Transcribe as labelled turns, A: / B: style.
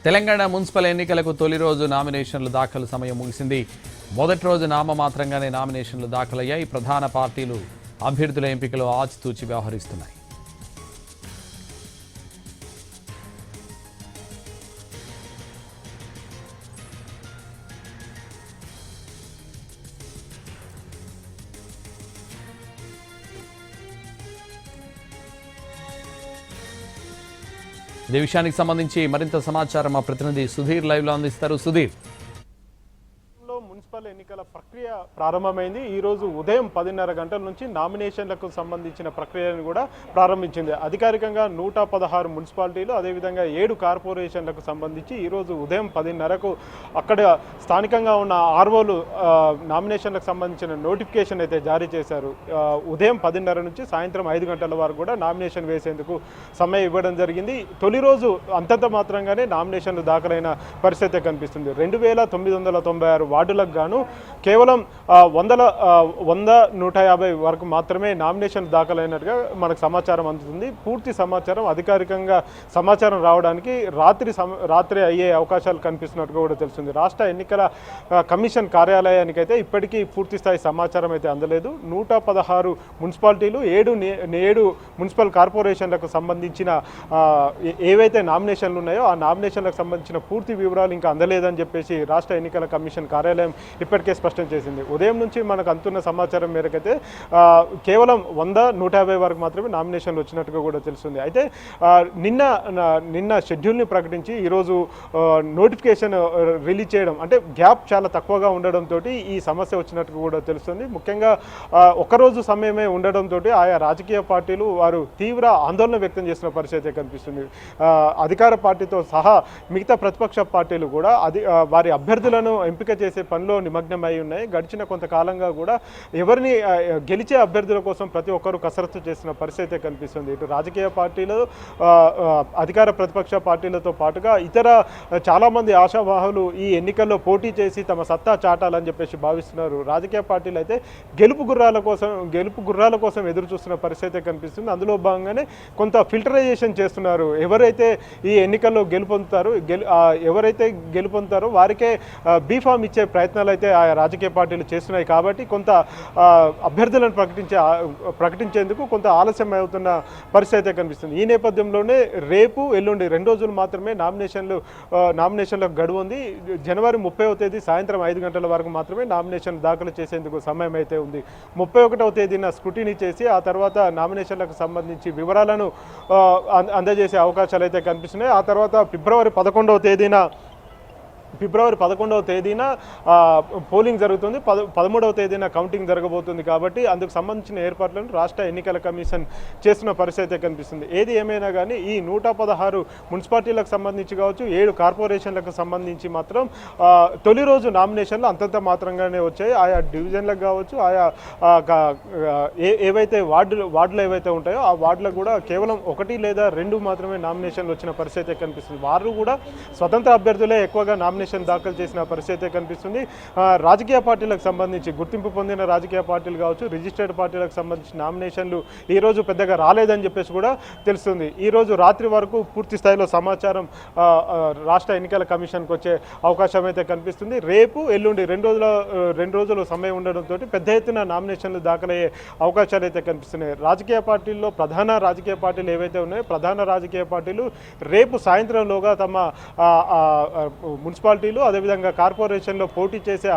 A: Telangana municipal ఎన్నికలకు తొలి రోజు నామినేషన్ల దాఖలు సమయం ముగిసింది. మొదటి రోజు నామమాత్రంగానే నామినేషన్లు దాఖలయ్యాయి. ప్రధాన పార్టీలు అభ్యర్థుల ఎంపికలో ఆచితూచి వ్యవహరిస్తున్నాయి. ఇదే విషయానికి సంబంధించి మరింత సమాచారం మా ప్రతినిధి సుధీర్ లైవ్ లో అందిస్తారు. సుధీర్,
B: మున్సిపల్ ఎన్నికల ప్రక్రియ ప్రారంభమైంది. ఈ రోజు ఉదయం 10:30 గంటల నుంచి నామినేషన్లకు సంబంధించిన ప్రక్రియను కూడా ప్రారంభించింది. అధికారికంగా 116 మున్సిపాలిటీలు అదేవిధంగా 7 కార్పొరేషన్లకు సంబంధించి ఈరోజు ఉదయం 10:30కు అక్కడ స్థానికంగా ఉన్న ఆర్ఓలు నామినేషన్లకు సంబంధించిన నోటిఫికేషన్ అయితే జారీ చేశారు. ఉదయం 10:30 నుంచి సాయంత్రం 5 గంటల వరకు కూడా నామినేషన్ వేసేందుకు సమయం ఇవ్వడం జరిగింది. తొలి రోజు అంతంత మాత్రంగానే నామినేషన్లు దాఖలైన పరిస్థితి కనిపిస్తుంది. 2996 వార్డులకు గాను కేవలం 100-150 వరకు మాత్రమే నామినేషన్ దాఖలైనట్టుగా మనకు సమాచారం అందుతుంది. పూర్తి సమాచారం అధికారికంగా సమాచారం రావడానికి రాత్రి అయ్యే అవకాశాలు కనిపిస్తున్నట్టుగా కూడా తెలుస్తుంది. రాష్ట్ర ఎన్నికల కమిషన్ కార్యాలయానికి అయితే ఇప్పటికీ పూర్తి స్థాయి సమాచారం అయితే అందలేదు. 116 మున్సిపాలిటీలు 7 మున్సిపల్ కార్పొరేషన్లకు సంబంధించిన ఏవైతే నామినేషన్లు ఉన్నాయో ఆ నామినేషన్లకు సంబంధించిన పూర్తి వివరాలు ఇంకా అందలేదని చెప్పేసి రాష్ట్ర ఎన్నికల కమిషన్ కార్యాలయం ఇప్పటికే స్పష్టం చేసింది. ఉదయం నుంచి మనకు అందుతున్న సమాచారం మేరకైతే కేవలం 100-150 వరకు మాత్రమే నామినేషన్లు వచ్చినట్టుగా కూడా తెలుస్తుంది. అయితే నిన్న షెడ్యూల్ని ప్రకటించి ఈరోజు నోటిఫికేషన్ రిలీజ్ చేయడం అంటే గ్యాప్ చాలా తక్కువగా ఉండడంతో ఈ సమస్య వచ్చినట్టుగా కూడా తెలుస్తుంది. ముఖ్యంగా ఒక్కరోజు సమయమే ఉండడంతో ఆయా రాజకీయ పార్టీలు వారు తీవ్ర ఆందోళన వ్యక్తం చేసిన పరిస్థితి కనిపిస్తుంది. అధికార పార్టీతో సహా మిగతా ప్రతిపక్ష పార్టీలు కూడా వారి అభ్యర్థులను ఎంపిక చేసే పనిలో నిమగ్నమై ఉన్నాయి. గడిచిన కొంతకాలంగా కూడా ఎవరిని గెలిచే అభ్యర్థుల కోసం ప్రతి ఒక్కరూ కసరత్తు చేసిన పరిస్థితి కనిపిస్తుంది. ఇటు రాజకీయ పార్టీలు అధికార ప్రతిపక్ష పార్టీలతో పాటుగా ఇతర చాలామంది ఆశావాహులు ఈ ఎన్నికల్లో పోటీ చేసి తమ సత్తా చాటాలని చెప్పేసి భావిస్తున్నారు. రాజకీయ పార్టీలు అయితే గెలుపు గుర్రాల కోసం ఎదురు చూస్తున్న పరిస్థితి కనిపిస్తుంది. అందులో భాగంగానే కొంత ఫిల్టరైజేషన్ చేస్తున్నారు. ఎవరైతే ఈ ఎన్నికల్లో ఎవరైతే గెలుపొందుతారో వారికే బీఫామ్ ఇచ్చే ప్రయత్నాలు అయితే ఆయా రాజకీయ పార్టీలు చేస్తున్నాయి. కాబట్టి కొంత అభ్యర్థులను ప్రకటించేందుకు కొంత ఆలస్యం అవుతున్న పరిస్థితి కనిపిస్తుంది. ఈ నేపథ్యంలోనే రేపు ఎల్లుండి 2 రోజులు మాత్రమే నామినేషన్లకు గడువు ఉంది. జనవరి 30వ తేదీ సాయంత్రం 5 గంటల వరకు మాత్రమే నామినేషన్ దాఖలు చేసేందుకు సమయం అయితే ఉంది. 31వ తేదీన స్క్రూటినీ చేసి ఆ తర్వాత నామినేషన్లకు సంబంధించి వివరాలను అందజేసే అవకాశాలు అయితే కనిపిస్తున్నాయి. ఆ తర్వాత ఫిబ్రవరి 11వ తేదీన పోలింగ్ జరుగుతుంది. 13వ తేదీన కౌంటింగ్ జరగబోతుంది. కాబట్టి అందుకు సంబంధించిన ఏర్పాట్లను రాష్ట్ర ఎన్నికల కమిషన్ చేస్తున్న పరిస్థితి కనిపిస్తుంది. ఏది ఏమైనా కానీ ఈ 116 మున్సిపాలిటీలకు సంబంధించి కావచ్చు 7 కార్పొరేషన్లకు సంబంధించి మాత్రం తొలి రోజు నామినేషన్లు అంతంత మాత్రంగానే వచ్చాయి. ఆయా డివిజన్లకు కావచ్చు ఆయా ఏవైతే వార్డులు ఏవైతే ఉంటాయో ఆ వార్డులకు కూడా కేవలం 1 లేదా 2 మాత్రమే నామినేషన్లు వచ్చిన పరిస్థితి కనిపిస్తుంది. వారు కూడా స్వతంత్ర అభ్యర్థులే ఎక్కువగా నామినేషన్ దాఖలు చేసిన పరిస్థితి కనిపిస్తుంది. రాజకీయ పార్టీలకు సంబంధించి గుర్తింపు పొందిన రాజకీయ పార్టీలు కావచ్చు రిజిస్టర్డ్ పార్టీలకు సంబంధించిన నామినేషన్లు ఈ రోజు పెద్దగా రాలేదని చెప్పేసి కూడా తెలుస్తుంది. ఈ రోజు రాత్రి వరకు పూర్తి స్థాయిలో సమాచారం రాష్ట్ర ఎన్నికల కమిషన్కి వచ్చే అవకాశం అయితే కనిపిస్తుంది. రేపు ఎల్లుండి 2 రోజుల సమయం ఉండడంతో పెద్ద ఎత్తున నామినేషన్లు దాఖలయ్యే అవకాశాలు అయితే కనిపిస్తున్నాయి. రాజకీయ పార్టీల్లో ప్రధాన రాజకీయ పార్టీలు ఏవైతే ఉన్నాయో ప్రధాన రాజకీయ పార్టీలు రేపు సాయంత్రంలోగా తమ మున్సిపాలిటీలు అదేవిధంగా కార్పొరేషన్లో పోటీ చేసే